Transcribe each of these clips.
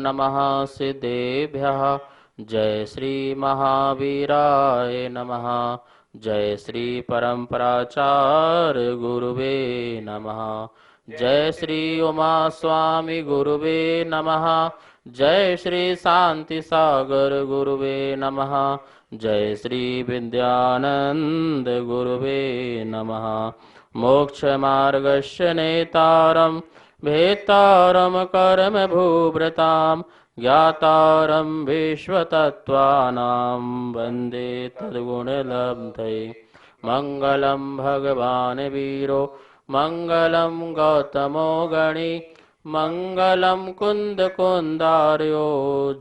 नमः सिद्धेभ्यः। जय श्री महावीराय नमः। जय श्री परम्पराचार्य गुरुवे नमः। जय श्री उमा स्वामी गुरुवे नमः। जय श्री शांति सागर गुरुवे नमः। जय श्री विद्यानंद गुरुवे नमः। मोक्ष मार्गस्य नेतारं भेतारं कर्म भूभृतां ज्ञातारं विश्वतत्त्वानां वन्दे तद्गुणलब्धये। मङ्गलं भगवान् वीरो मङ्गलं गौतमो गणी मङ्गलं कुन्दकुन्दार्यो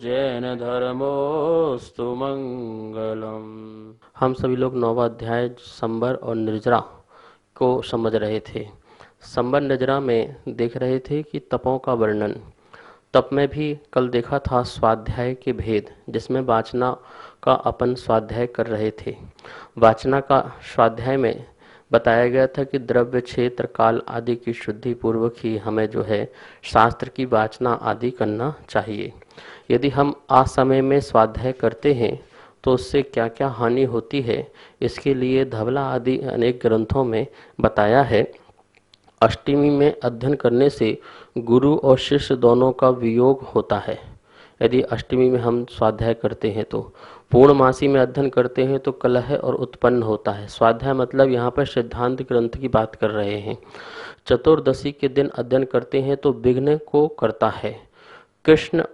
जैन धर्मोस्तु मंगलम। हम सभी लोग नौवा अध्याय संबर और निर्जरा को समझ रहे थे। संबर निर्जरा में देख रहे थे कि तपों का वर्णन। तप में भी कल देखा था स्वाध्याय के भेद, जिसमें वाचना का अपन स्वाध्याय कर रहे थे। वाचना का स्वाध्याय में बताया गया था कि द्रव्य, क्षेत्र, काल आदि की शुद्धि पूर्वक ही हमें जो है शास्त्र की वाचना आदि करना चाहिए। यदि हम असमय में स्वाध्याय करते हैं तो उससे क्या क्या हानि होती है, इसके लिए धवला आदि अनेक ग्रंथों में बताया है। अष्टमी में अध्ययन करने से गुरु और शिष्य दोनों का वियोग होता है। यदि अष्टमी में हम स्वाध्याय करते हैं तो पूर्णमासी में अध्ययन करते हैं तो कलह और उत्पन्न होता है। स्वाध्याय मतलब यहाँ पर सिद्धांत ग्रंथ की बात कर रहे हैं। चतुर्दशी के दिन अध्ययन करते हैं तो विघ्न को करता है। कृष्ण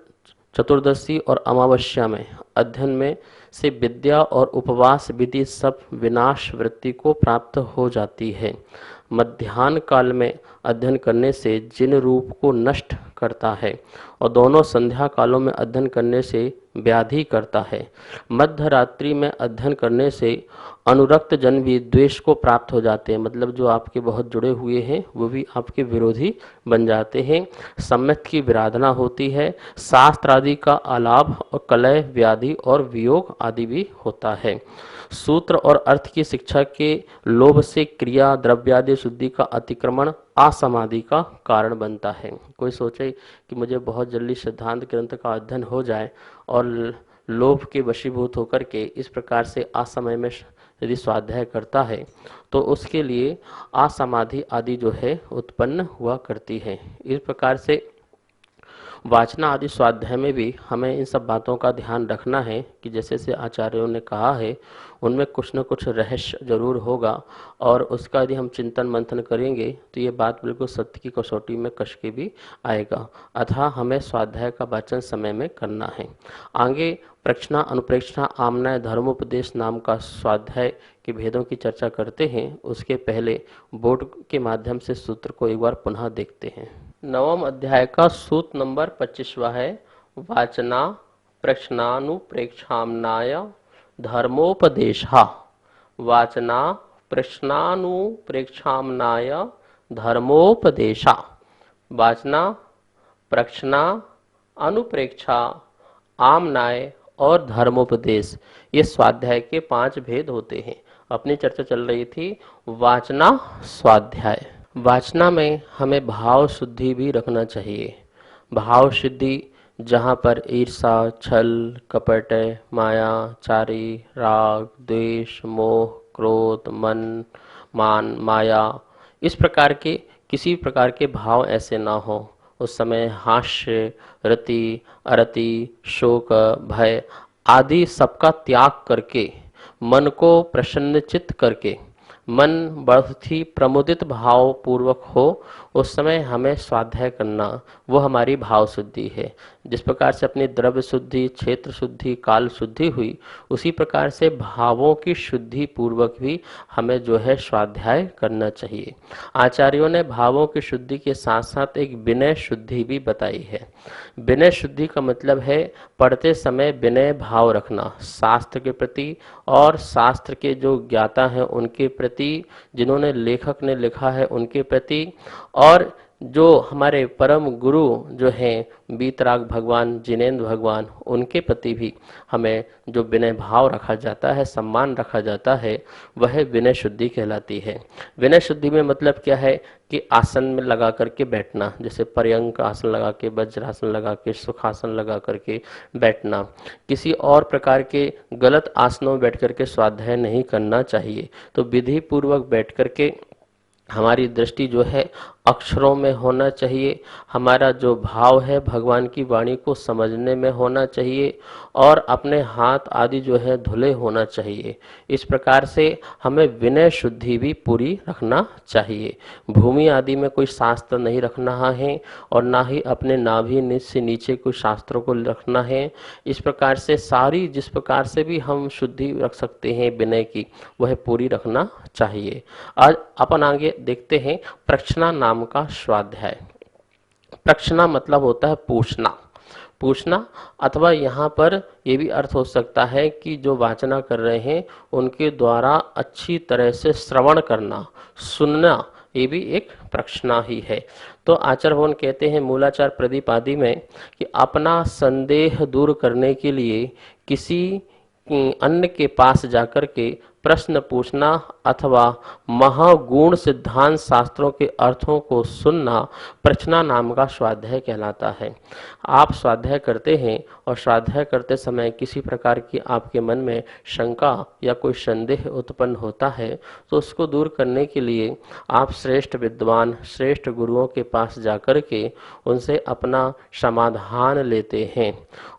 चतुर्दशी और अमावस्या में अध्ययन में से विद्या और उपवास विधि सब विनाश वृत्ति को प्राप्त हो जाती है। मध्याह्न काल में अध्ययन करने से जिन रूप को नष्ट करता है और दोनों संध्या कालों में अध्ययन करने से व्याधि करता है। मध्य रात्रि में अध्ययन करने से अनुरक्त जन भी द्वेष को प्राप्त हो जाते हैं, मतलब जो आपके बहुत जुड़े हुए हैं वो भी आपके विरोधी बन जाते हैं। सम्यक की विराधना होती है। शास्त्र आदि का आलाप और कलह, व्याधि और वियोग आदि भी होता है। सूत्र और अर्थ की शिक्षा के लोभ से क्रिया द्रव्यादि शुद्धि का अतिक्रमण असमाधि का कारण बनता है। कोई सोचे कि मुझे बहुत जल्दी सिद्धांत ग्रंथ का अध्ययन हो जाए और लोभ के वशीभूत होकर के इस प्रकार से असमय में यदि स्वाध्याय करता है तो उसके लिए असमाधि आदि जो है उत्पन्न हुआ करती है। इस प्रकार से वाचना आदि स्वाध्याय में भी हमें इन सब बातों का ध्यान रखना है कि जैसे से आचार्यों ने कहा है उनमें कुछ न कुछ रहस्य जरूर होगा और उसका यदि हम चिंतन मंथन करेंगे तो ये बात बिल्कुल सत्य की कसौटी में कस के भी आएगा। अतः हमें स्वाध्याय का वाचन समय में करना है। आगे प्रक्षणा, अनुप्रेक्षणा, आमनाय, धर्मोपदेश नाम का स्वाध्याय के भेदों की चर्चा करते हैं। उसके पहले बोर्ड के माध्यम से सूत्र को एक बार पुनः देखते हैं। नवम अध्याय का सूत्र नंबर 25वां है वाचना प्रश्नानुप्रेक्षामनाय धर्मोपदेशः। वाचना प्रश्नानुप्रेक्षामनाय धर्मोपदेशः। वाचना, प्रश्ना, अनुप्रेक्षा, आमनाय और धर्मोपदेश, ये स्वाध्याय के 5 भेद होते हैं। अपनी चर्चा चल रही थी वाचना स्वाध्याय। वाचना में हमें भाव शुद्धि भी रखना चाहिए। भाव शुद्धि जहाँ पर ईर्षा, छल, कपट, माया, चारी, राग, द्वेष, मोह, क्रोध, मन, मान, माया, इस प्रकार के किसी प्रकार के भाव ऐसे ना हो। उस समय हास्य, रति, अरति, शोक, भय आदि सबका त्याग करके मन को प्रसन्नचित्त करके मन बहुत ही प्रमुदित भाव पूर्वक हो, उस समय हमें स्वाध्याय करना, वो हमारी भाव शुद्धि है। जिस प्रकार से अपनी द्रव्य शुद्धि, क्षेत्र शुद्धि, काल शुद्धि हुई, उसी प्रकार से भावों की शुद्धि पूर्वक भी हमें जो है स्वाध्याय करना चाहिए। आचार्यों ने भावों की शुद्धि के साथ साथ एक विनय शुद्धि भी बताई है। विनय शुद्धि का मतलब है पढ़ते समय विनय भाव रखना, शास्त्र के प्रति और शास्त्र के जो ज्ञाता हैं उनके प्रति, जिन्होंने लेखक ने लिखा है उनके प्रति, और जो हमारे परम गुरु जो हैं वीतराग भगवान, जिनेंद्र भगवान, उनके प्रति भी हमें जो विनय भाव रखा जाता है, सम्मान रखा जाता है, वह विनय शुद्धि कहलाती है। विनय शुद्धि में मतलब क्या है कि आसन में लगा करके बैठना, जैसे पर्यंक आसन लगा के, वज्रासन लगा के, सुखासन लगा करके बैठना। किसी और प्रकार के गलत आसनों में बैठ करके स्वाध्याय नहीं करना चाहिए। तो विधि पूर्वक बैठ करके हमारी दृष्टि जो है अक्षरों में होना चाहिए, हमारा जो भाव है भगवान की वाणी को समझने में होना चाहिए, और अपने हाथ आदि जो है धुले होना चाहिए। इस प्रकार से हमें विनय शुद्धि भी पूरी रखना चाहिए। भूमि आदि में कोई शास्त्र नहीं रखना है, और ना ही अपने नाभि से नीचे कोई शास्त्रों को रखना है। इस प्रकार से सारी जिस प्रकार से भी हम शुद्धि रख सकते हैं विनय की, वह पूरी रखना चाहिए। आज अपन आगे देखते हैं प्रश्ना नाम का स्वाध्याय। प्रश्ना मतलब होता है पूछना, पूछना, अथवा यहाँ पर ये भी अर्थ हो सकता है कि जो वाचना कर रहे हैं उनके द्वारा अच्छी तरह से श्रवण करना, सुनना, ये भी एक प्रश्ना ही है। तो आचार्य भगवान कहते हैं मूलाचार प्रदीप आदि में कि अपना संदेह दूर करने के लिए किसी अन्य के पास जाकर के प्रश्न पूछना अथवा महागुण सिद्धांत शास्त्रों के अर्थों को सुनना प्रश्ना नाम का स्वाध्याय कहलाता है। आप स्वाध्याय करते हैं और स्वाध्याय करते समय किसी प्रकार की आपके मन में शंका या कोई संदेह उत्पन्न होता है, तो उसको दूर करने के लिए आप श्रेष्ठ विद्वान, श्रेष्ठ गुरुओं के पास जाकर के उनसे अपना समाधान लेते हैं,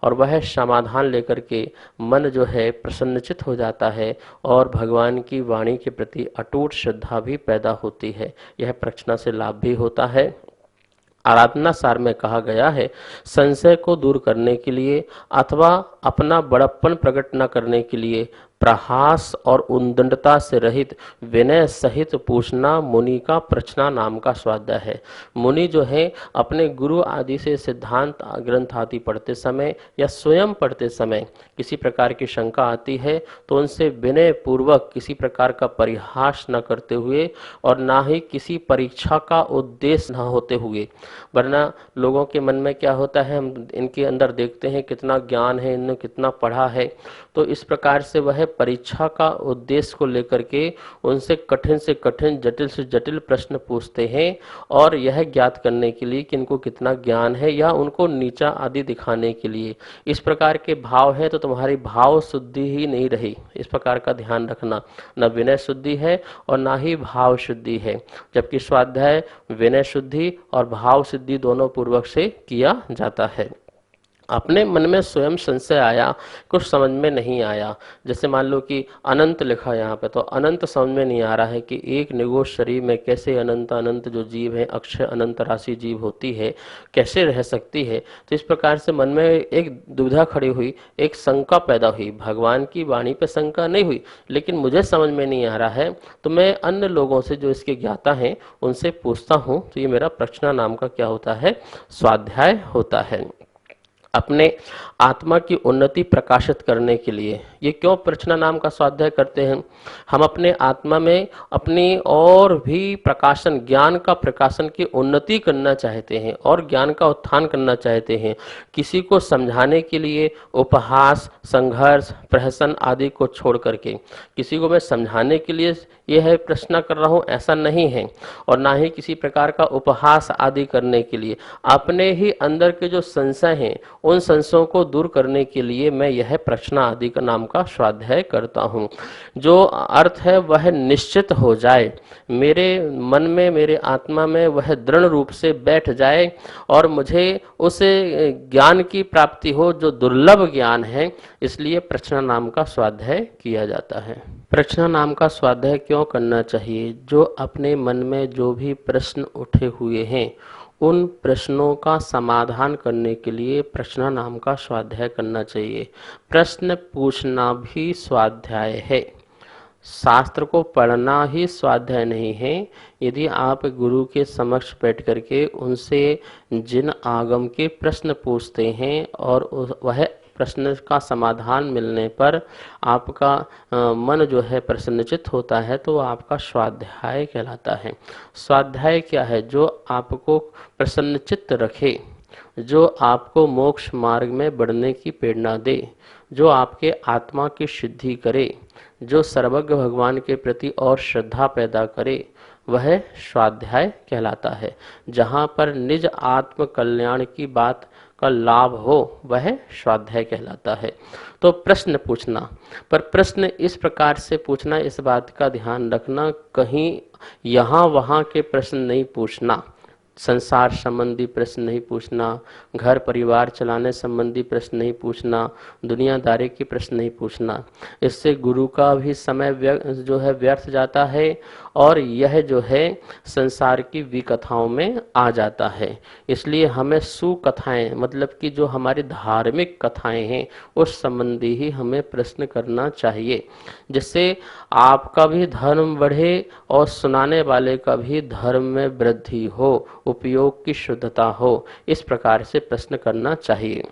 और वह समाधान लेकर के मन जो है प्रसन्नचित हो जाता है और भगवान की वाणी के प्रति अटूट श्रद्धा भी पैदा होती है। यह प्रश्ना से लाभ भी होता है। आराधना सार में कहा गया है संशय को दूर करने के लिए अथवा अपना बड़प्पन प्रकट न करने के लिए प्रहास और उद्दंडता से रहित विनय सहित पूछना मुनि का प्रश्ना नाम का स्वाध्याय है। मुनि जो है अपने गुरु आदि से सिद्धांत ग्रंथ आदि पढ़ते समय या स्वयं पढ़ते समय किसी प्रकार की शंका आती है तो उनसे विनय पूर्वक किसी प्रकार का परिहास न करते हुए और ना ही किसी परीक्षा का उद्देश्य न होते हुए, वरना लोगों के मन में क्या होता है, हम इनके अंदर देखते हैं कितना ज्ञान है, इन्होंने कितना पढ़ा है, तो इस प्रकार से वह परीक्षा का उद्देश्य को लेकर के उनसे कठिन से कठिन, जटिल से जटिल प्रश्न पूछते हैं, और यह ज्ञात करने के लिए कि इनको कितना ज्ञान है या उनको नीचा आदि दिखाने के लिए। इस प्रकार के भाव है तो तुम्हारी भाव शुद्धि ही नहीं रही। इस प्रकार का ध्यान रखना, न विनय शुद्धि है और ना ही भाव शुद्धि है, जबकि स्वाध्याय विनय शुद्धि और भाव सिद्धि दोनों पूर्वक से किया जाता है। अपने मन में स्वयं संशय आया, कुछ समझ में नहीं आया, जैसे मान लो कि अनंत लिखा यहाँ पे, तो अनंत समझ में नहीं आ रहा है कि एक निगोष शरीर में कैसे अनंत अनंत जो जीव है, अक्षय अनंत राशि जीव होती है, कैसे रह सकती है। तो इस प्रकार से मन में एक दुविधा खड़ी हुई, एक शंका पैदा हुई। भगवान की वाणी पे शंका नहीं हुई, लेकिन मुझे समझ में नहीं आ रहा है, तो मैं अन्य लोगों से जो इसके ज्ञाता हैं उनसे पूछता हूँ। तो ये मेरा प्रश्ना नाम का क्या होता है, स्वाध्याय होता है। अपने आत्मा की उन्नति प्रकाशित करने के लिए ये क्यों प्रश्ना नाम का स्वाध्याय करते हैं? हम अपने आत्मा में अपनी और भी प्रकाशन, ज्ञान का प्रकाशन की उन्नति करना चाहते हैं और ज्ञान का उत्थान करना चाहते हैं। किसी को समझाने के लिए उपहास, संघर्ष, प्रहसन आदि को छोड़ करके किसी को मैं समझाने के लिए यह है प्रश्न कर रहा हूँ, ऐसा नहीं है, और ना ही किसी प्रकार का उपहास आदि करने के लिए। अपने ही अंदर के जो संशय हैं उन संशयों को दूर करने के लिए मैं यह प्रश्न आदि का नाम का स्वाध्याय करता हूँ। जो अर्थ है वह निश्चित हो जाए, मेरे मन में, मेरे आत्मा में वह दृढ़ रूप से बैठ जाए और मुझे उस ज्ञान की प्राप्ति हो जो दुर्लभ ज्ञान है, इसलिए प्रश्न नाम का स्वाध्याय किया जाता है। प्रश्न नाम का स्वाध्याय क्यों करना चाहिए? जो अपने मन में जो भी प्रश्न उठे हुए हैं उन प्रश्नों का समाधान करने के लिए प्रश्न नाम का स्वाध्याय करना चाहिए। प्रश्न पूछना भी स्वाध्याय है। शास्त्र को पढ़ना ही स्वाध्याय नहीं है। यदि आप गुरु के समक्ष बैठ करके उनसे जिन आगम के प्रश्न पूछते हैं और वह प्रश्न का समाधान मिलने पर आपका मन जो है प्रसन्नचित्त होता है, तो आपका स्वाध्याय कहलाता है। स्वाध्याय क्या है? जो आपको प्रसन्नचित्त रखे, जो आपको मोक्ष मार्ग में बढ़ने की प्रेरणा दे, जो आपके आत्मा की शुद्धि करे, जो सर्वज्ञ भगवान के प्रति और श्रद्धा पैदा करे, वह स्वाध्याय कहलाता है। जहाँ पर निज आत्म कल्याण की बात का लाभ हो, वह स्वाध्याय कहलाता है। तो प्रश्न पूछना, पर प्रश्न इस प्रकार से पूछना, इस बात का ध्यान रखना, कहीं यहाँ वहाँ के प्रश्न नहीं पूछना। संसार संबंधी प्रश्न नहीं पूछना, घर परिवार चलाने संबंधी प्रश्न नहीं पूछना, दुनियादारी के प्रश्न नहीं पूछना। इससे गुरु का भी समय जो है व्यर्थ जाता है, और यह जो है संसार की विकथाओं में आ जाता है। इसलिए हमें सुकथाएं, मतलब कि जो हमारी धार्मिक कथाएं हैं, उस संबंधी ही हमें प्रश्न करना चाहिए, जिससे आपका भी धर्म बढ़े और सुनाने वाले का भी धर्म में वृद्धि हो, उपयोग की शुद्धता हो। इस प्रकार से प्रश्न करना चाहिए।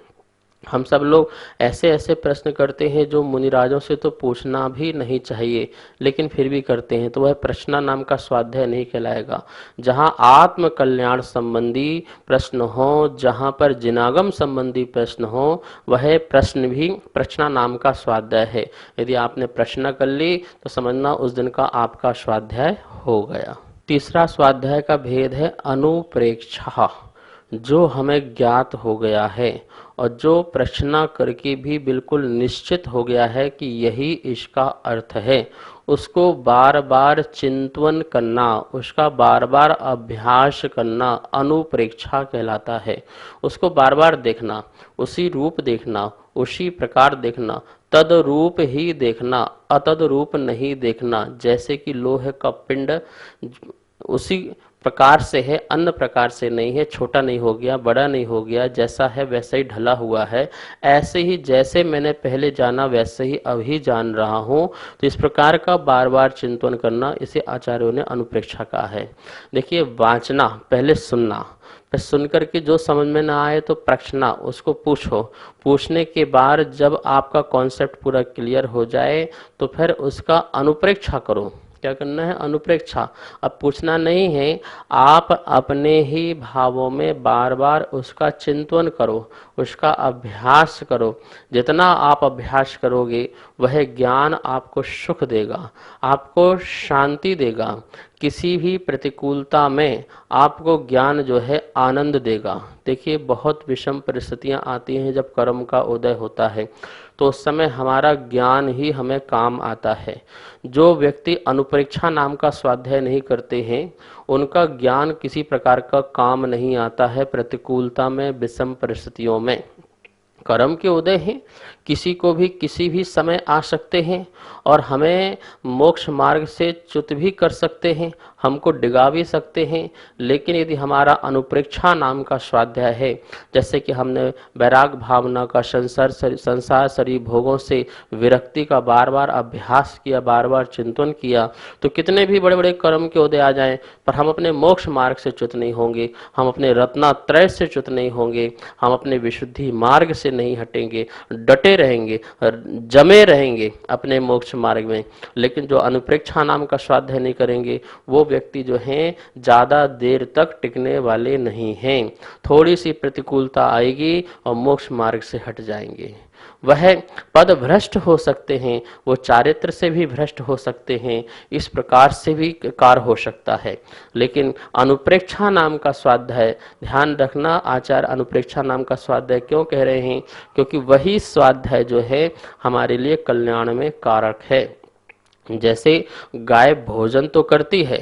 हम सब लोग ऐसे ऐसे प्रश्न करते हैं जो मुनिराजों से तो पूछना भी नहीं चाहिए, लेकिन फिर भी करते हैं, तो वह प्रश्न नाम का स्वाध्याय नहीं कहलाएगा। जहाँ आत्म कल्याण संबंधी प्रश्न हो, जहाँ पर जिनागम संबंधी प्रश्न हो, वह प्रश्न भी प्रश्न नाम का स्वाध्याय है। यदि आपने प्रश्न कर ली तो समझना उस दिन का आपका स्वाध्याय हो गया। तीसरा स्वाध्याय का भेद है अनुप्रेक्षा। जो हमें ज्ञात हो गया है और जो प्रश्न करके भी बिल्कुल निश्चित हो गया है कि यही इसका अर्थ है, उसको बार बार चिंतन करना, उसका बार बार अभ्यास करना अनुप्रेक्षा कहलाता है। उसको बार बार देखना, उसी रूप देखना, उसी प्रकार देखना, तद रूप ही देखना, अतद रूप नहीं देखना। जैसे कि लोहे का पिंड उसी प्रकार से है, अन्य प्रकार से नहीं है, छोटा नहीं हो गया, बड़ा नहीं हो गया, जैसा है वैसे ही ढला हुआ है। ऐसे ही जैसे मैंने पहले जाना वैसे ही अभी जान रहा हूँ। तो इस प्रकार का बार बार चिंतन करना, इसे आचार्यों ने अनुप्रेक्षा कहा है। देखिए, वांचना, पहले सुनना, फिर सुनकर के जो समझ में ना आए तो प्रश्न, उसको पूछो। पूछने के बाद जब आपका कॉन्सेप्ट पूरा क्लियर हो जाए तो फिर उसका अनुप्रेक्षा करो। क्या करना है? अनुप्रेक्षा। अब पूछना नहीं है, आप अपने ही भावों में बार बार उसका चिंतन करो, उसका अभ्यास करो। जितना आप अभ्यास करोगे वह ज्ञान आपको सुख देगा, आपको शांति देगा। किसी भी प्रतिकूलता में आपको ज्ञान जो है आनंद देगा। देखिए, बहुत विषम परिस्थितियां आती हैं जब कर्म का उदय होता है, तो उस समय हमारा ज्ञान ही हमें काम आता है। जो व्यक्ति अनुप्रेक्षा नाम का स्वाध्याय नहीं करते हैं, उनका ज्ञान किसी प्रकार का काम नहीं आता है प्रतिकूलता में, विषम परिस्थितियों में। कर्म के उदय हैं, किसी को भी किसी भी समय आ सकते हैं और हमें मोक्ष मार्ग से च्युत भी कर सकते हैं, हमको डिगा भी सकते हैं। लेकिन यदि हमारा अनुप्रेक्षा नाम का स्वाध्याय है, जैसे कि हमने वैराग भावना का, संसार शरीर भोगों से विरक्ति का बार बार अभ्यास किया, बार बार चिंतन किया, तो कितने भी बड़े बड़े कर्म के उदय आ जाएं, पर हम अपने मोक्ष मार्ग से च्युत नहीं होंगे, हम अपने रत्नात्रय से च्युत नहीं होंगे, हम अपने विशुद्धि मार्ग से नहीं हटेंगे, डटे रहेंगे, जमे रहेंगे अपने मोक्ष मार्ग में। लेकिन जो अनुप्रेक्षा नाम का स्वाध्याय नहीं करेंगे, वो व्यक्ति जो हैं ज्यादा देर तक टिकने वाले नहीं हैं। थोड़ी सी प्रतिकूलता आएगी और मोक्ष मार्ग से हट जाएंगे। वह पद भ्रष्ट हो सकते हैं, वो चारित्र से भी भ्रष्ट हो सकते हैं, इस प्रकार से भी कार्य हो सकता है। लेकिन अनुप्रेक्षा नाम का स्वाध्याय, ध्यान रखना, आचार्य अनुप्रेक्षा नाम का स्वाध्याय क्यों कह रहे हैं? क्योंकि वही स्वाध्याय जो है हमारे लिए कल्याण में कारक है। जैसे गाय भोजन तो करती है,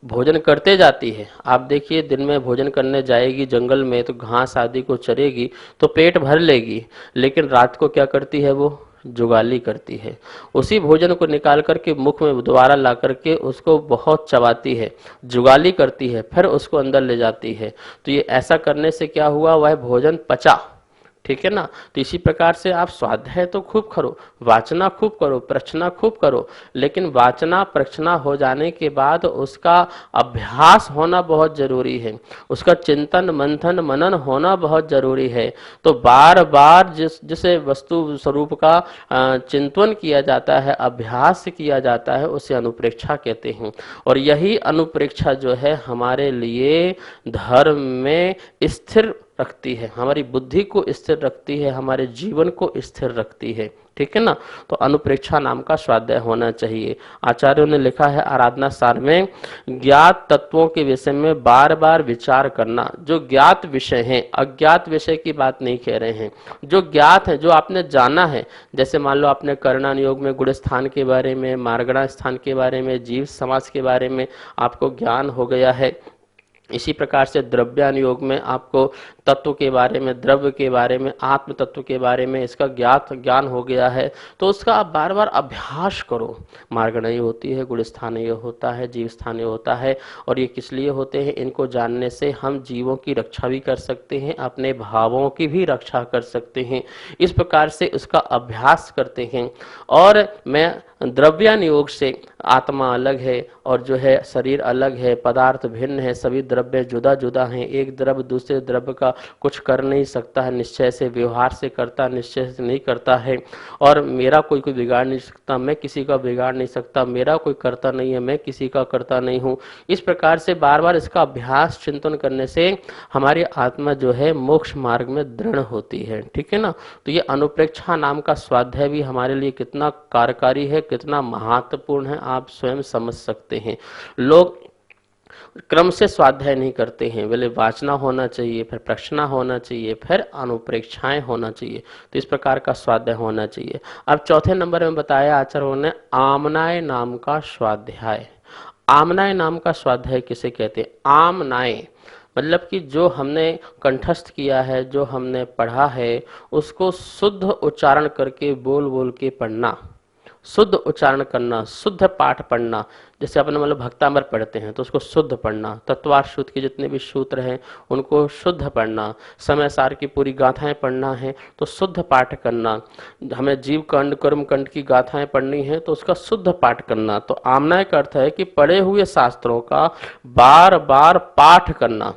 भोजन करते जाती है। आप देखिए, दिन में भोजन करने जाएगी जंगल में तो घास आदि को चरेगी तो पेट भर लेगी, लेकिन रात को क्या करती है? वो जुगाली करती है। उसी भोजन को निकाल करके मुख में दोबारा ला करके उसको बहुत चबाती है, जुगाली करती है, फिर उसको अंदर ले जाती है। तो ये ऐसा करने से क्या हुआ? वह भोजन पचा, ठीक है ना। तो इसी प्रकार से आप स्वाध्याय तो खूब करो, वाचना खूब करो, प्रश्ना खूब करो, लेकिन वाचना प्रश्ना हो जाने के बाद उसका अभ्यास होना बहुत जरूरी है, उसका चिंतन मंथन मनन होना बहुत जरूरी है। तो बार बार जिसे वस्तु स्वरूप का चिंतन किया जाता है, अभ्यास किया जाता है, उसे अनुप्रेक्षा कहते हैं। और यही अनुप्रेक्षा जो है हमारे लिए धर्म में स्थिर रखती है, हमारी बुद्धि को स्थिर रखती है, हमारे जीवन को स्थिर रखती है। ठीक है ना। तो अनुप्रेक्षा नाम का स्वाध्याय होना चाहिए। आचार्यों ने लिखा है आराधना सार में, ज्ञात तत्वों के विषय में बार बार विचार करना। जो ज्ञात विषय हैं, अज्ञात विषय की बात नहीं कह रहे हैं, जो ज्ञात है, जो आपने जाना है, जैसे मान लो आपने कर्णन योग में गुण स्थान के बारे में, मार्गणा स्थान के बारे में, जीव समास के बारे में आपको ज्ञान हो गया है। इसी प्रकार से द्रव्यान योग में आपको तत्व के बारे में, द्रव्य के बारे में, आत्म तत्व के बारे में इसका ज्ञान हो गया है। तो उसका आप बार बार अभ्यास करो। मार्गणय होती है, गुण स्थानीय होता है, जीव स्थानीय होता है। और ये किस लिए होते हैं? इनको जानने से हम जीवों की रक्षा भी कर सकते हैं, अपने भावों की भी रक्षा कर सकते हैं। इस प्रकार से उसका अभ्यास करते हैं। और मैं द्रव्यान योग से आत्मा अलग है और जो है शरीर अलग है, पदार्थ भिन्न है, सभी द्रव्य जुदा जुदा हैं। एक द्रव्य दूसरे द्रव्य का कुछ कर नहीं सकता है, निश्चय से व्यवहार से करता, निश्चय से नहीं करता है। और मेरा कोई बिगाड़ नहीं सकता, मैं किसी का बिगाड़ नहीं सकता, मेरा कोई करता नहीं है, मैं किसी का करता नहीं हूँ। इस प्रकार से बार बार इसका अभ्यास चिंतन करने से हमारी आत्मा जो है मोक्ष मार्ग में दृढ़ होती है। ठीक है ना। तो ये अनुप्रेक्षा नाम का स्वाध्याय भी हमारे लिए कितना कार्यकारी है, कितना महत्वपूर्ण है, आप स्वयं समझ सकते हैं। लोग क्रम से स्वाध्याय नहीं करते हैं, पहले वाचना होना चाहिए, फिर प्रश्ना होना चाहिए, फिर अनुप्रेक्षाएं होना चाहिए। तो इस प्रकार का स्वाध्याय होना चाहिए। अब चौथे नंबर में बताया आचार्यों ने आमनाय नाम का स्वाध्याय। आमनाय नाम का स्वाध्याय किसे कहते हैं? आमनाय मतलब कि जो हमने कंठस्थ किया है, जो हमने पढ़ा है, उसको शुद्ध उच्चारण करके बोल बोल के पढ़ना, शुद्ध उच्चारण करना, शुद्ध पाठ पढ़ना। जैसे अपन मतलब भक्तामृत पढ़ते हैं तो उसको शुद्ध पढ़ना, तत्वार्थ सूत्र के जितने भी सूत्र हैं उनको शुद्ध पढ़ना, समय सार की पूरी गाथाएं पढ़ना है तो शुद्ध पाठ करना। हमें जीव कंड कर्म कंड की गाथाएं पढ़नी है तो उसका शुद्ध पाठ करना। तो आमनाय का अर्थ है कि पढ़े हुए शास्त्रों का बार बार पाठ करना।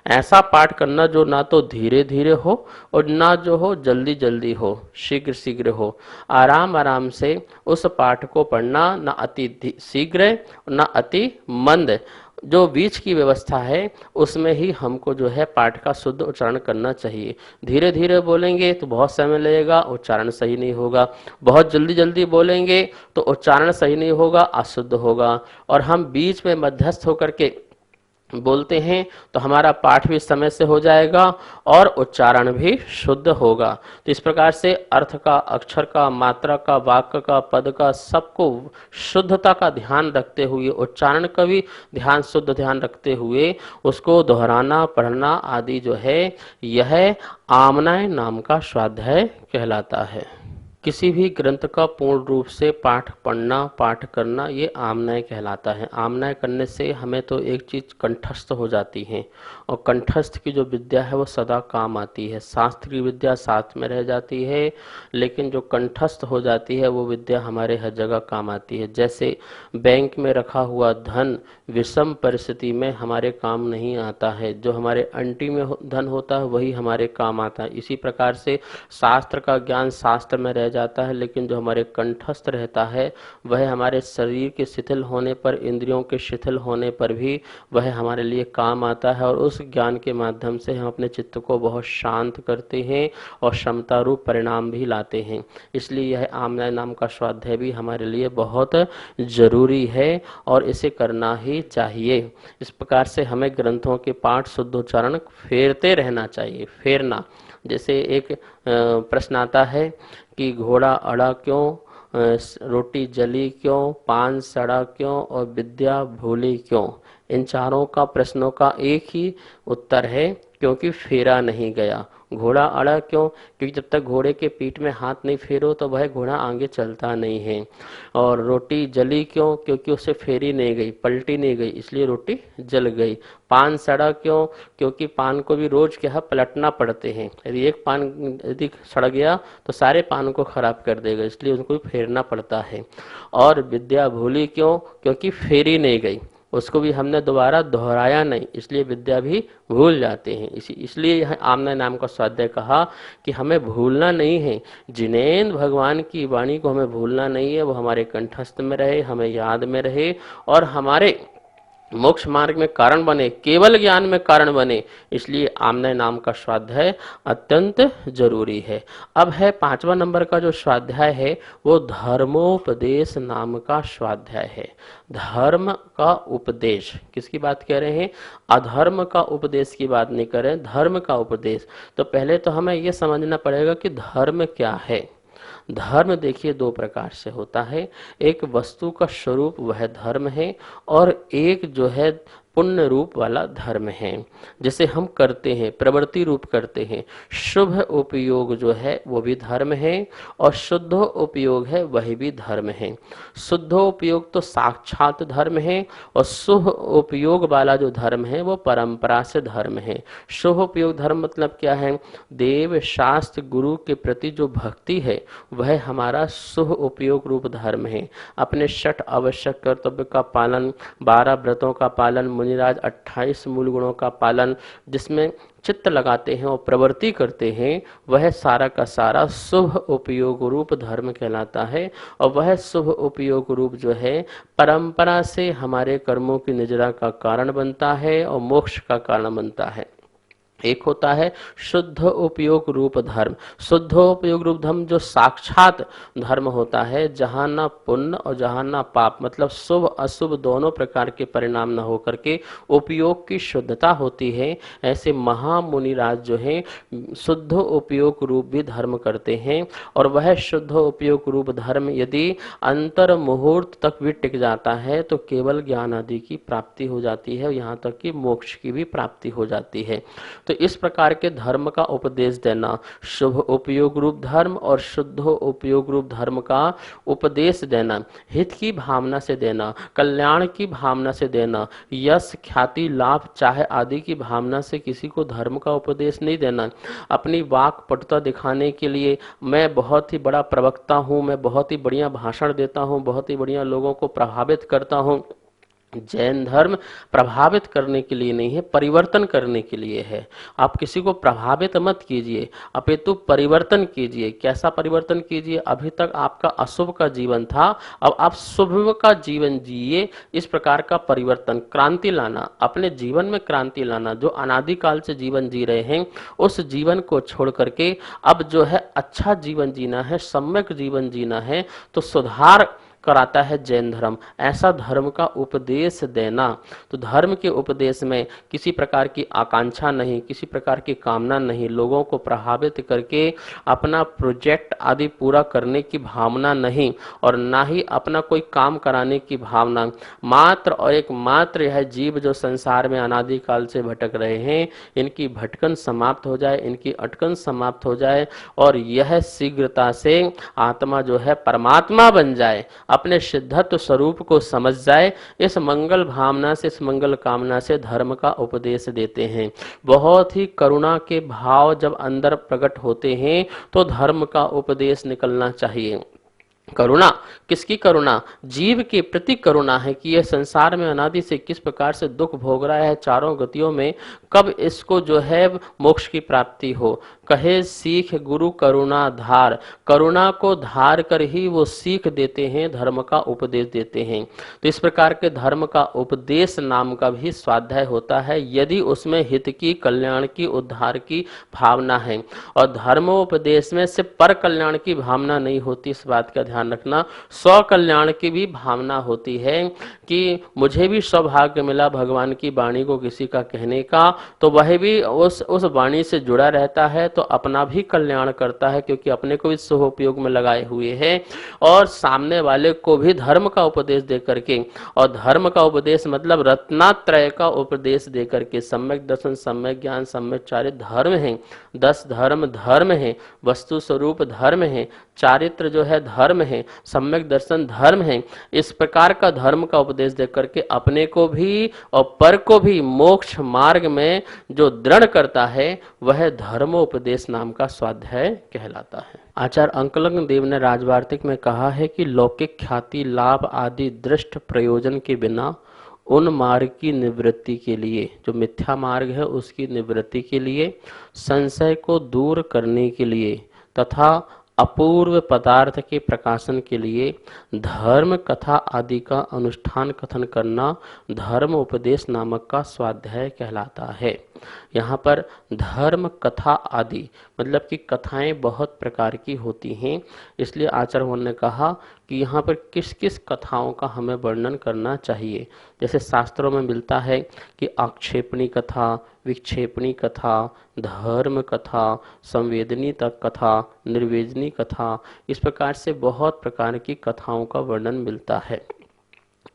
ऐसा पाठ करना जो ना तो धीरे धीरे हो और ना जो हो जल्दी जल्दी हो, शीघ्र शीघ्र हो। आराम आराम से उस पाठ को पढ़ना, ना अति शीघ्र ना अति मंद, जो बीच की व्यवस्था है उसमें ही हमको जो है पाठ का शुद्ध उच्चारण करना चाहिए। धीरे धीरे बोलेंगे तो बहुत समय लगेगा, उच्चारण सही नहीं होगा। बहुत जल्दी जल्दी बोलेंगे तो उच्चारण सही नहीं होगा, अशुद्ध होगा। और हम बीच में मध्यस्थ होकर के बोलते हैं तो हमारा पाठ भी समय से हो जाएगा और उच्चारण भी शुद्ध होगा। तो इस प्रकार से अर्थ का, अक्षर का, मात्रा का, वाक्य का, पद का, सबको शुद्धता का ध्यान रखते हुए, उच्चारण का भी शुद्ध ध्यान रखते हुए उसको दोहराना, पढ़ना आदि जो है, यह आमनाय नाम का स्वाध्याय कहलाता है। किसी भी ग्रंथ का पूर्ण रूप से पाठ पढ़ना, पाठ करना, ये आमनाय कहलाता है। आमनाय करने से हमें तो एक चीज कंठस्थ हो जाती है, और कंठस्थ की जो विद्या है वो सदा काम आती है। शास्त्र की विद्या साथ में रह जाती है, लेकिन जो कंठस्थ हो जाती है वो विद्या हमारे हर जगह काम आती है। जैसे बैंक में रखा हुआ धन विषम परिस्थिति में हमारे काम नहीं आता है, जो हमारे अंटी में धन होता है वही हमारे काम आता है। इसी प्रकार से शास्त्र का ज्ञान शास्त्र में रह जाता है, लेकिन जो हमारे कंठस्थ रहता है वह हमारे शरीर के शिथिल होने पर, इंद्रियों के शिथिल होने पर भी वह हमारे लिए काम आता है। और उस ज्ञान के माध्यम से हम अपने चित्त को बहुत शांत करते हैं और क्षमता रूप परिणाम भी लाते हैं। इसलिए यह आमनाय नाम का स्वाध्याय भी हमारे लिए बहुत जरूरी है और इसे करना ही चाहिए। इस प्रकार से हमें ग्रंथों के पाठ शुद्ध उच्चारण फेरते रहना चाहिए। फेरना, जैसे एक प्रश्न आता है कि घोड़ा अड़ा क्यों, रोटी जली क्यों, पान सड़ा क्यों और विद्या भूली क्यों। इन चारों का प्रश्नों का एक ही उत्तर है, क्योंकि फेरा नहीं गया। घोड़ा अड़ा क्यों? क्योंकि जब तक घोड़े के पीठ में हाथ नहीं फेरो तो वह घोड़ा आगे चलता नहीं है। और रोटी जली क्यों? क्योंकि उसे फेरी नहीं गई, पलटी नहीं गई, इसलिए रोटी जल गई। पान सड़ा क्यों? क्योंकि पान को भी रोज क्या है पलटना पड़ते हैं। यदि एक पान यदि सड़ गया तो सारे पान को खराब कर देगा, इसलिए उनको भी फेरना पड़ता है। और विद्या भूली क्यों? क्योंकि फेरी नहीं गई, उसको भी हमने दोबारा दोहराया नहीं, इसलिए विद्या भी भूल जाते हैं। इसलिए यह आमना नाम का स्वाध्याय कहा कि हमें भूलना नहीं है, जिनेंद्र भगवान की वाणी को हमें भूलना नहीं है, वो हमारे कंठस्थ में रहे, हमें याद में रहे और हमारे मोक्ष मार्ग में कारण बने, केवल ज्ञान में कारण बने। इसलिए आमनय नाम का स्वाध्याय अत्यंत जरूरी है। अब है 5वां नंबर का जो स्वाध्याय है वो धर्मोपदेश नाम का स्वाध्याय है। धर्म का उपदेश, किसकी बात कह रहे हैं? अधर्म का उपदेश की बात नहीं कर रहे हैं, धर्म का उपदेश। तो पहले तो हमें यह समझना पड़ेगा कि धर्म क्या है। धर्म देखिए दो प्रकार से होता है, एक वस्तु का स्वरूप वह धर्म है और एक जो है पुण्य रूप वाला धर्म है। जैसे हम करते हैं, प्रवृत्ति रूप करते हैं, शुभ उपयोग जो है वो भी धर्म है और शुद्ध उपयोग है वही भी धर्म है। शुद्ध उपयोग तो साक्षात धर्म है और शुभ उपयोग वाला जो धर्म है वो परंपरा से धर्म है। शुभ उपयोग धर्म मतलब क्या है? देव शास्त्र गुरु के प्रति जो भक्ति है वह हमारा शुभ उपयोग रूप धर्म है। अपने 6 आवश्यक कर्तव्य का पालन, 12 व्रतों का पालन, मुनिराज 28 मूल गुणों का पालन, जिसमें चित्त लगाते हैं और प्रवृत्ति करते हैं, वह सारा का सारा शुभ उपयोग रूप धर्म कहलाता है। और वह शुभ उपयोग रूप जो है परंपरा से हमारे कर्मों की निजरा का कारण बनता है और मोक्ष का कारण बनता है। एक होता है शुद्ध उपयोग रूप धर्म। शुद्ध उपयोग रूप धर्म जो साक्षात धर्म होता है, जहाँ ना पुण्य और जहाँ ना पाप, मतलब शुभ अशुभ दोनों प्रकार के परिणाम न होकर के उपयोग की शुद्धता होती है। ऐसे महामुनिराज जो हैं शुद्ध उपयोग रूप भी धर्म करते हैं और वह शुद्ध उपयोग रूप धर्म यदि अंतर मुहूर्त तक भी टिक जाता है तो केवल ज्ञान आदि की प्राप्ति हो जाती है, यहाँ तक कि मोक्ष की भी प्राप्ति हो जाती है। तो इस प्रकार के धर्म का उपदेश देना, शुभ उपयोग रूप धर्म और शुद्ध उपयोग रूप धर्म का उपदेश देना, हित की भावना से देना, कल्याण की भावना से देना, यश ख्याति लाभ चाहे आदि की भावना से किसी को धर्म का उपदेश नहीं देना। अपनी वाक पटुता दिखाने के लिए मैं बहुत ही बड़ा प्रवक्ता हूँ, मैं बहुत ही बढ़िया भाषण देता हूँ, बहुत ही बढ़िया लोगों को प्रभावित करता हूँ। जैन धर्म प्रभावित करने के लिए नहीं है, परिवर्तन करने के लिए है। आप किसी को प्रभावित मत कीजिए, अपितु परिवर्तन कीजिए। कैसा परिवर्तन कीजिए? अभी तक आपका अशुभ का जीवन था, अब आप शुभ का जीवन जिए। इस प्रकार का परिवर्तन, क्रांति लाना, अपने जीवन में क्रांति लाना। जो अनादिकाल से जीवन जी रहे हैं उस जीवन को छोड़ करके अब जो है अच्छा जीवन जीना है, सम्यक जीवन जीना है, तो सुधार कराता है जैन धर्म। ऐसा धर्म का उपदेश देना। तो धर्म के उपदेश में किसी प्रकार की आकांक्षा नहीं, किसी प्रकार की कामना नहीं, लोगों को प्रभावित करके अपना प्रोजेक्ट आदि पूरा करने की भावना नहीं और ना ही अपना कोई काम कराने की भावना। मात्र और एक मात्र यह जीव जो संसार में अनादिकाल से भटक रहे हैं, इनकी भटकन समाप्त हो जाए, इनकी अटकन समाप्त हो जाए और यह शीघ्रता से आत्मा जो है परमात्मा बन जाए, अपने सिद्धत्व स्वरूप को समझ जाए। इस मंगल भावना से, इस मंगल कामना से धर्म का उपदेश देते हैं। बहुत ही करुणा के भाव जब अंदर प्रकट होते हैं तो धर्म का उपदेश निकलना चाहिए। करुणा, किसकी करुणा? जीव के प्रति करुणा है कि यह संसार में अनादि से किस प्रकार से दुख भोग रहा है चारों गतियों में, कब इसको जो है मोक्ष की प्राप्ति हो। कहे सीख गुरु करुणा धार, करुणा को धार कर ही वो सीख देते हैं, धर्म का उपदेश देते हैं। तो इस प्रकार के धर्म का उपदेश नाम का भी स्वाध्याय होता है, यदि उसमें हित की, कल्याण की, उद्धार की भावना है। और धर्मोपदेश में सिर्फ पर कल्याण की भावना नहीं होती, इस बात का ध्यान रखना। स्व कल्याण की भी भावना होती है कि मुझे भी सौभाग्य मिला भगवान की वाणी को किसी का कहने का, तो वह भी उस वाणी से जुड़ा रहता है, तो अपना भी कल्याण करता है, क्योंकि अपने को भी शुभ उपयोग में लगाए हुए है और सामने वाले को भी धर्म का उपदेश दे करके, और धर्म का उपदेश मतलब रत्नात्रय का उपदेश दे करके, सम्यक दर्शन, सम्यक ज्ञान, सम्यक चारित्र धर्म है, 10 धर्म है, वस्तु स्वरूप धर्म है, चारित्र जो है धर्म है, सम्यक दर्शन धर्म है। इस प्रकार का धर्म का उपदेश दे करके अपने को भी और पर को भी मोक्ष मार्ग में जो दृढ़ करता है वह धर्मोपदेश नाम का स्वाध्याय कहलाता है। आचार्य अंकलंग देव ने राजवार्तिक में कहा है कि लौकिक ख्याति, लाभ आदि दृष्ट प्रयोजन के बिना उन मार्ग की निवृत्ति के लिए, जो मिथ्या मार्ग है उसकी निवृत्ति के लिए, संशय को दूर करने के लिए तथा अपूर्व पदार्थ के प्रकाशन के लिए धर्म कथा आदि का अनुष्ठान कथन करना धर्म उपदेश नामक का स्वाध्याय कहलाता है। यहाँ पर धर्म कथा आदि मतलब कि कथाएं बहुत प्रकार की होती हैं, इसलिए आचार्य ने कहा कि यहाँ पर किस किस कथाओं का हमें वर्णन करना चाहिए। जैसे शास्त्रों में मिलता है कि आक्षेपणी कथा, विक्षेपणी कथा, धर्म कथा, संवेदनी तक कथा, निर्वेदनी कथा, इस प्रकार से बहुत प्रकार की कथाओं का वर्णन मिलता है।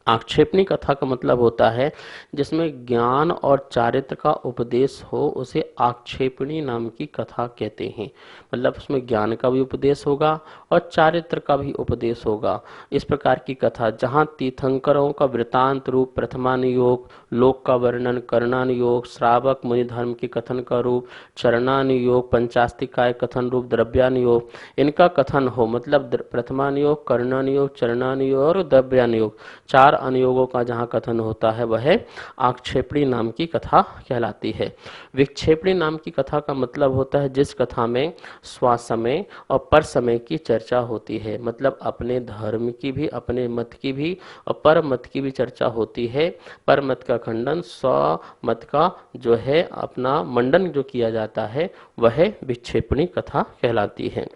आक्षेपणी कथा का मतलब होता है जिसमें ज्ञान और चारित्र का उपदेश हो, उसे आक्षेपणी नाम की कथा कहते हैं। मतलब उसमें ज्ञान का भी उपदेश होगा और चारित्र का भी उपदेश होगा। इस प्रकार की कथा जहाँ तीर्थंकरों का वृतांत रूप प्रथमानुयोग, लोक का वर्णन, कर्णानुयोग, श्रावक मुनि धर्म के कथन का रूप, चरणानुयोग, पंचास्तिकाय कथन रूप द्रव्यानुयोग, इनका कथन हो। मतलब प्रथमानुयोग, कर्णानुयोग, चरणानुयोग और द्रव्यानुयोग, 4 अनुयोगों का जहाँ कथन होता है वह आक्षेपणी नाम की कथा कहलाती है। विक्षेपणी नाम की कथा का मतलब होता है जिस कथा में स्वासमय और पर समय की चर्चा होती है। मतलब अपने धर्म की भी, अपने मत की भी और पर मत की भी चर्चा होती है। पर मत का खंडन, स्व मत का जो है अपना मंडन जो किया जाता है वह विक्षेपणी कथा कहलाती है।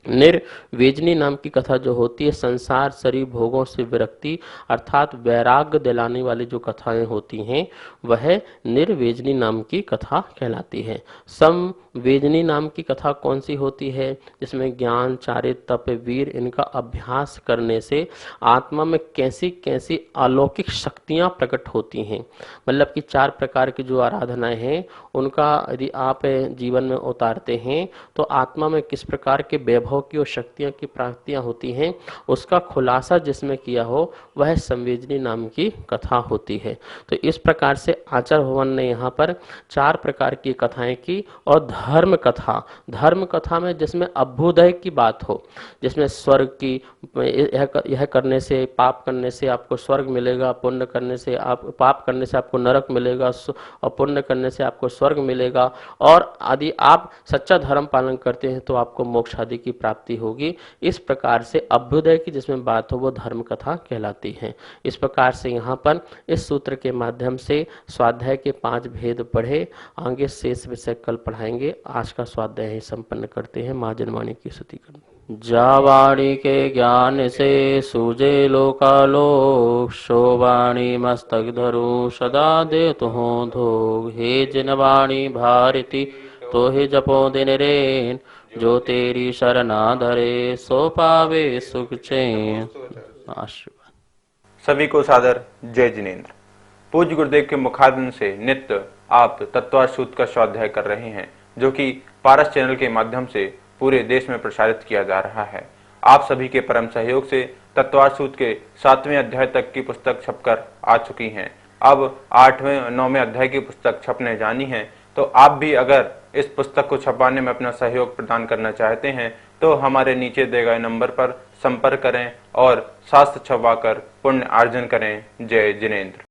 निर्वेजनी नाम की कथा जो होती है संसार शरीर भोगों से विरक्ति अर्थात वैराग्य दिलाने वाली जो कथाएं होती हैं वह निर्वेजनी नाम की कथा कहलाती है। समवेजनी नाम की कथा कौन सी होती है? जिसमें ज्ञान, चारित्र, तप, वीर इनका अभ्यास करने से आत्मा में कैसी कैसी अलौकिक शक्तियां प्रकट होती हैं। मतलब कि 4 प्रकार की जो आराधनाएं हैं उनका यदि आप जीवन में उतारते हैं तो आत्मा में किस प्रकार के वैभव की और शक्तियां की प्राप्तियां होती हैं उसका खुलासा जिसमें किया हो वह संवेदनी नाम की कथा होती है। तो इस प्रकार से आचार्य भवन ने यहाँ पर 4 प्रकार की कथाएं की। और धर्म कथा में जिसमें अभ्युदय की बात हो, जिसमें स्वर्ग की यह करने से, पाप करने से आपको स्वर्ग मिलेगा, पुण्य करने से पाप करने से आपको नरक मिलेगा और पुण्य करने से आपको स्वर्ग मिलेगा, और यदि आप सच्चा धर्म पालन करते हैं तो आपको मोक्ष आदि की प्राप्ति होगी। इस प्रकार से अभ्युदय की जिसमें बात हो वो धर्म कथा कहलाती है। इस प्रकार से यहाँ पर इस सूत्र के माध्यम से स्वाध्याय के 5 भेद पढ़े। आगे शेष विषय कल पढ़ाएंगे। आज का स्वाध्याय ही संपन्न करते हैं। माँ जनवाणी की स्तुति करते। जावाणी के ज्ञान से सूजे लोकालोक, शोवाणी मस्तक धरू सदा दे तुहो धोग। हे जिनवाणी भारती तो ही जपो दिन रेन, जो तेरी शरणा धरे सो पावे सुख चैन। आशीर्वाद। सभी को सादर जय जिनेन्द्र। पूज्य गुरुदेव के मुखारबिंद से नित्य आप तत्वार्थ सूत्र का स्वाध्याय कर रहे हैं, जो कि पारस चैनल के माध्यम से पूरे देश में प्रसारित किया जा रहा है। आप सभी के परम सहयोग से तत्वार्थ सूत्र के 7वें अध्याय तक की पुस्तक छपकर आ चुकी हैं। अब 8वें और 9वें अध्याय की पुस्तक छपने जानी है। तो आप भी अगर इस पुस्तक को छपाने में अपना सहयोग प्रदान करना चाहते हैं तो हमारे नीचे दिए गए नंबर पर संपर्क करें और शास्त्र छपवाकर पुण्य अर्जन करें। जय जिनेन्द्र।